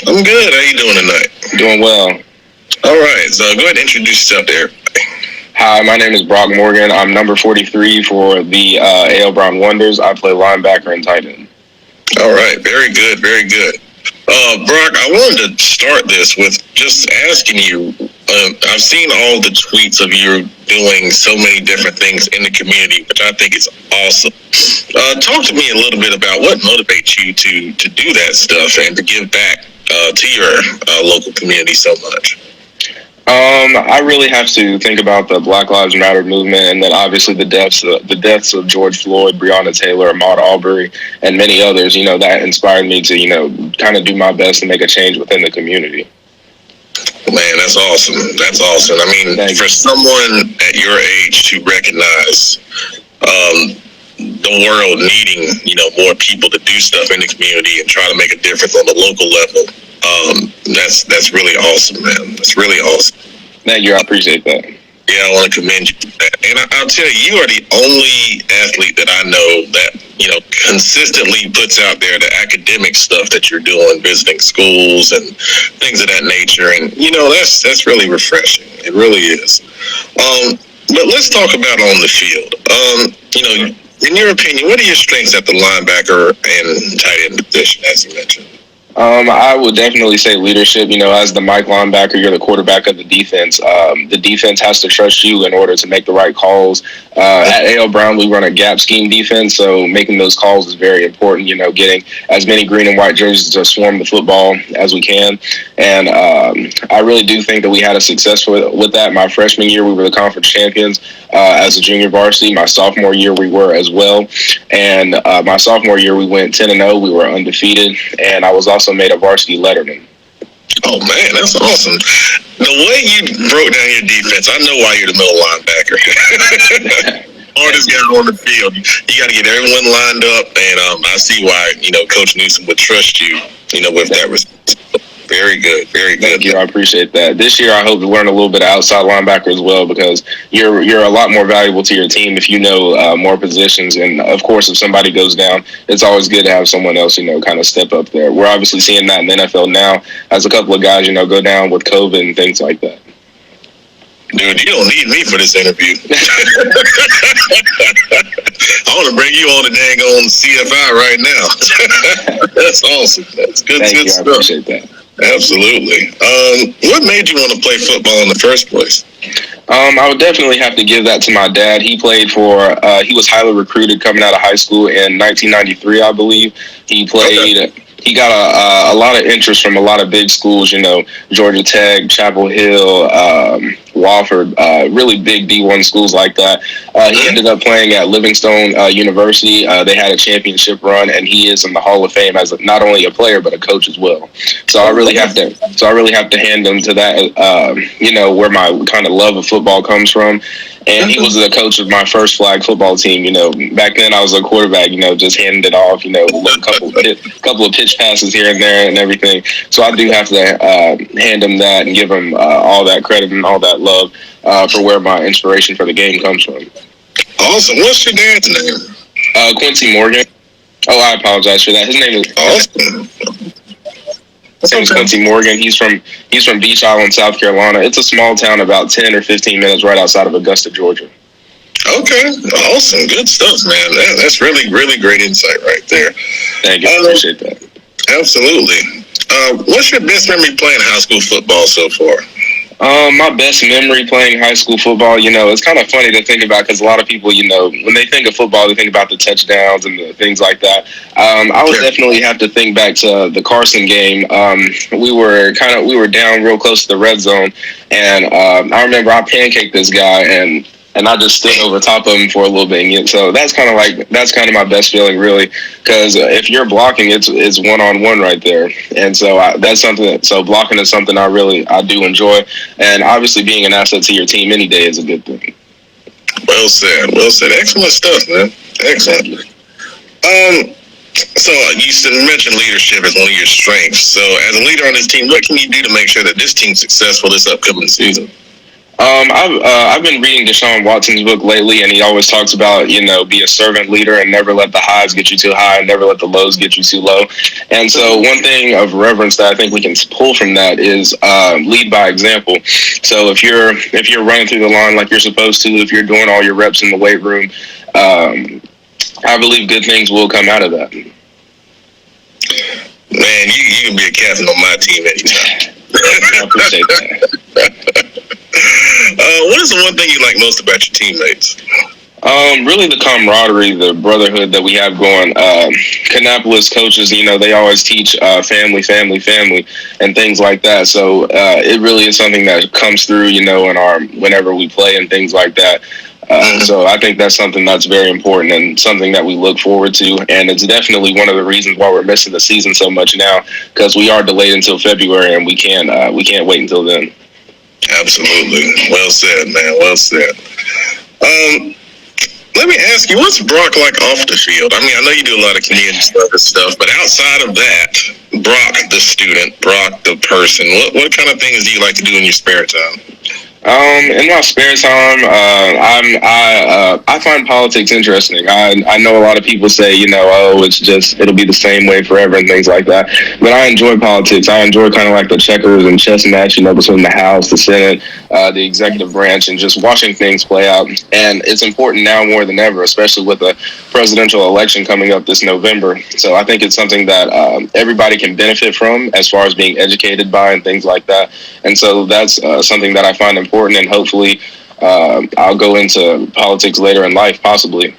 I'm good. How you doing tonight? Doing well. All right. So go ahead and introduce yourself there. Hi, my name is Brock Morgan. I'm number 43 for the AL Brown Wonders. I play linebacker and tight end. All right. Very good. Very good. Brock, I wanted to start this with just asking you. I've seen all the tweets of you doing so many different things in the community, which I think is awesome. Talk to me a little bit about what motivates you to do that stuff and to give back to your local community so much. I really have to think about the Black Lives Matter movement, and then obviously the deaths of George Floyd, Breonna Taylor, Ahmaud Arbery, and many others. That inspired me to kind of do my best to make a change within the community. Man, that's awesome. That's awesome. I mean, for someone at your age to recognize the world needing, more people to do stuff in the community and try to make a difference on the local level, that's really awesome, man. That's really awesome. Thank you. I appreciate that. Yeah, I want to commend you for that. And I'll tell you, you are the only athlete that I know that, consistently puts out there the academic stuff that you're doing, visiting schools and things of that nature. And, that's really refreshing. It really is. But let's talk about on the field. In your opinion, what are your strengths at the linebacker and tight end position, as you mentioned? I would definitely say leadership. As the Mike linebacker, you're the quarterback of the defense. The defense has to trust you in order to make the right calls. At AL Brown, we run a gap scheme defense, so making those calls is very important. Getting as many green and white jerseys to swarm the football as we can. And I really do think that we had a success with that. My freshman year, we were the conference champions as a junior varsity. My sophomore year, we were as well. And my sophomore year, we went 10-0. We were undefeated, and I was also made a varsity letterman. Oh man, that's awesome. The way you broke down your defense, I know why you're the middle linebacker. Hardest guy on the field. You got to get everyone lined up, and I see why Coach Newsom would trust you. With that responsibility. Very good, very good. Thank you. I appreciate that. This year, I hope to learn a little bit of outside linebacker as well, because you're a lot more valuable to your team if you know more positions. And of course, if somebody goes down, it's always good to have someone else, kind of step up there. We're obviously seeing that in the NFL now, as a couple of guys, go down with COVID and things like that. Dude, you don't need me for this interview. I want to bring you on the dang on CFI right now. That's awesome. That's good, Thank good you. stuff. I appreciate that. Absolutely. What made you want to play football in the first place? I would definitely have to give that to my dad. He played he was highly recruited coming out of high school in 1993, I believe. He played. Okay. He got a lot of interest from a lot of big schools, Georgia Tech, Chapel Hill, Wofford, really big D1 schools like that. He ended up playing at Livingstone University. They had a championship run, and he is in the Hall of Fame as not only a player but a coach as well. So I really have to hand him to that. Where my kind of love of football comes from. And he was the coach of my first flag football team. Back then I was a quarterback. Just handing it off. A couple of pitch passes here and there and everything. So I do have to hand him that and give him all that credit and all that love for where my inspiration for the game comes from. Awesome. What's your dad's name? Quincy Morgan. Oh, I apologize for that. His name is awesome. His name is Quincy Morgan. He's from Beach Island, South Carolina. It's a small town about 10 or 15 minutes right outside of Augusta, Georgia. Okay, awesome, good stuff, man. That's really, really great insight right there. Thank you, I appreciate that. Absolutely. What's your best memory playing high school football so far? My best memory playing high school football, it's kind of funny to think about because a lot of people, when they think of football, they think about the touchdowns and the things like that. I would definitely have to think back to the Carson game. We were down real close to the red zone, and I remember I pancaked this guy and I just stood over top of him for a little bit. And so that's kind of my best feeling, really, because if you're blocking, it's one-on-one right there. And so that's something. So blocking is something I do enjoy, and obviously being an asset to your team any day is a good thing. Well said. Well said. Excellent stuff, man. Excellent. So you mentioned leadership as one of your strengths. So as a leader on this team, what can you do to make sure that this team's successful this upcoming season? I've been reading Deshaun Watson's book lately, and he always talks about, be a servant leader and never let the highs get you too high and never let the lows get you too low. And so one thing of reverence that I think we can pull from that is lead by example. So if you're running through the line like you're supposed to, if you're doing all your reps in the weight room, I believe good things will come out of that. Man, you can be a captain on my team anytime. I appreciate that. What is the one thing you like most about your teammates? Really the camaraderie, the brotherhood that we have going. Kannapolis coaches, they always teach family, family, family, and things like that. So it really is something that comes through, in our whenever we play and things like that. So I think that's something that's very important and something that we look forward to. And it's definitely one of the reasons why we're missing the season so much now, because we are delayed until February and we can't wait until then. Absolutely. Well said, man. Well said. Let me ask you, what's Brock like off the field? I mean, I know you do a lot of community stuff, but outside of that, Brock the student, Brock the person, what kind of things do you like to do in your spare time? In my spare time, I find politics interesting. I know a lot of people say, oh, it'll be the same way forever and things like that. But I enjoy politics. I enjoy kind of like the checkers and chess match, between the House, the Senate, the executive branch, and just watching things play out. And it's important now more than ever, especially with the presidential election coming up this November. So I think it's something that everybody can benefit from as far as being educated by and things like that. And so that's something that I find important, and hopefully I'll go into politics later in life, possibly.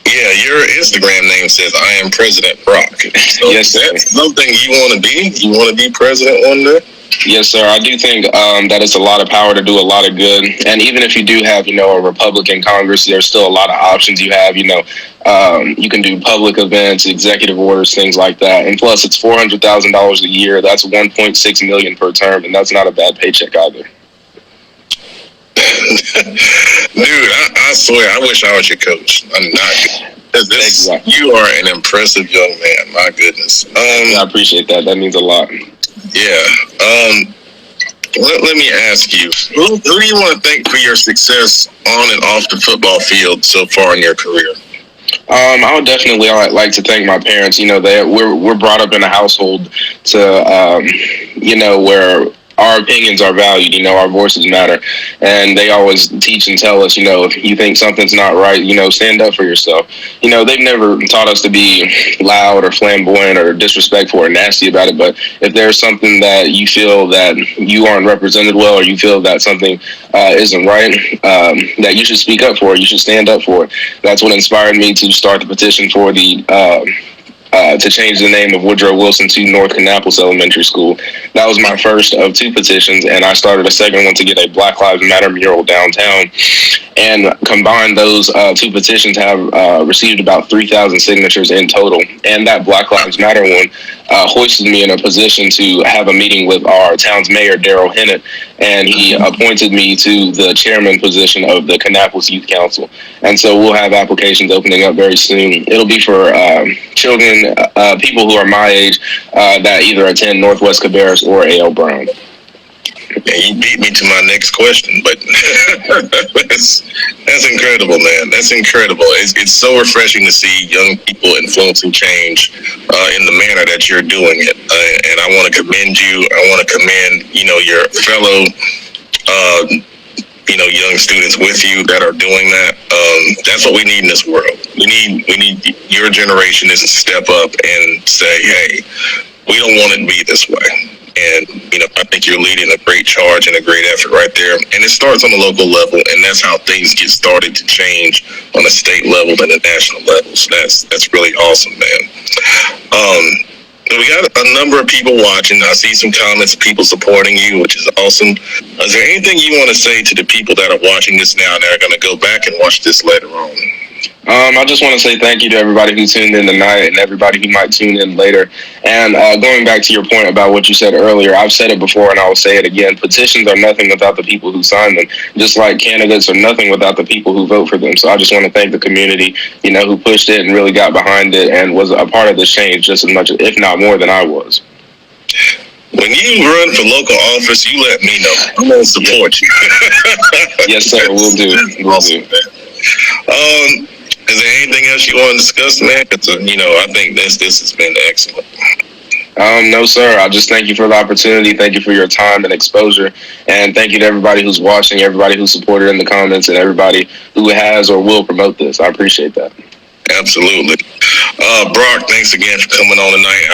Yeah, your Instagram name says "I am President Brock." So yes, that's something you want to be. You want to be president one day. Yes, sir. I do think that it's a lot of power to do a lot of good. And even if you do have, a Republican Congress, there's still a lot of options you have. You can do public events, executive orders, things like that. And plus, it's $400,000 a year. That's $1.6 million per term, and that's not a bad paycheck either. Dude, I swear, I wish I was your coach. I'm not. Exactly. You are an impressive young man. My goodness. I appreciate that. That means a lot. Yeah. Let me ask you, who do you want to thank for your success on and off the football field so far in your career? I would definitely like to thank my parents. We're brought up in a household to, where our opinions are valued, our voices matter. And they always teach and tell us, if you think something's not right, stand up for yourself. They've never taught us to be loud or flamboyant or disrespectful or nasty about it. But if there's something that you feel that you aren't represented well, or you feel that something isn't right, that you should speak up for it, you should stand up for it. That's what inspired me to start the petition for to change the name of Woodrow Wilson to North Kannapolis Elementary School. That was my first of two petitions, and I started a second one to get a Black Lives Matter mural downtown. And combined, those two petitions have received about 3,000 signatures in total. And that Black Lives Matter one hoisted me in a position to have a meeting with our town's mayor, Daryl Hennett, and he appointed me to the chairman position of the Kannapolis Youth Council. And so we'll have applications opening up very soon. It'll be for children, people who are my age, that either attend Northwest Cabarrus or A.L. Brown. Yeah, you beat me to my next question, but that's incredible, man. That's incredible. It's so refreshing to see young people influencing change in the manner that you're doing it. And I want to commend you. I want to commend, your fellow, young students with you that are doing that. That's what we need in this world. We need your generation to step up and say, hey, we don't want it to be this way. And, I think you're leading a great charge and a great effort right there. And it starts on the local level, and that's how things get started to change on the state level and the national level. So that's really awesome, man. We got a number of people watching. I see some comments of people supporting you, which is awesome. Is there anything you want to say to the people that are watching this now and that are going to go back and watch this later on? I just want to say thank you to everybody who tuned in tonight and everybody who might tune in later. And going back to your point about what you said earlier, I've said it before and I will say it again. Petitions are nothing without the people who sign them, just like candidates are nothing without the people who vote for them. So I just want to thank the community, who pushed it and really got behind it and was a part of this change just as much, if not more than I was. when you run for local office, you let me know. I'm gonna support you. Yes, sir. We'll do. Awesome, man. Is there anything else you want to discuss, man? I think this has been excellent. No, sir. I just thank you for the opportunity. Thank you for your time and exposure. And thank you to everybody who's watching, everybody who supported in the comments, and everybody who has or will promote this. I appreciate that. Absolutely. Brock, thanks again for coming on tonight.